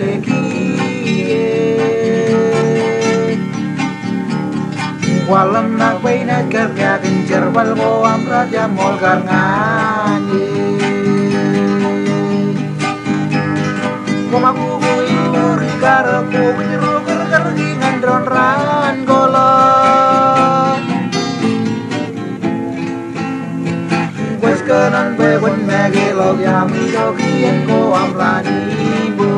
leki walam nak baina kerja gencer balbo amraja molgar ngani komaku ilur karaku menyeru kergingan dron ran golon wes kenan bewen mege log yami dokien ko amrani bu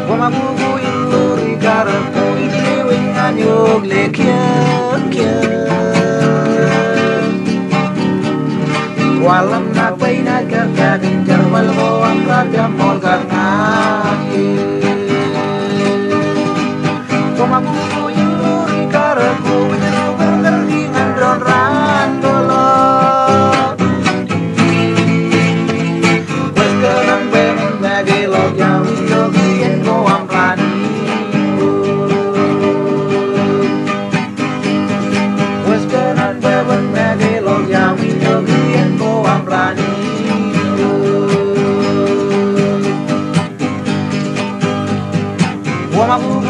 komaku ilur karaku ini winganyog lekia walam nak baina kerja gencar balbo amraja molgar ngani komaku ilur karaku menyeru kergingan dron ran golon wes kenan bewen mege log yami dokien ko amrani wes kenan bewen mege log yami dokien ko amrani Womaku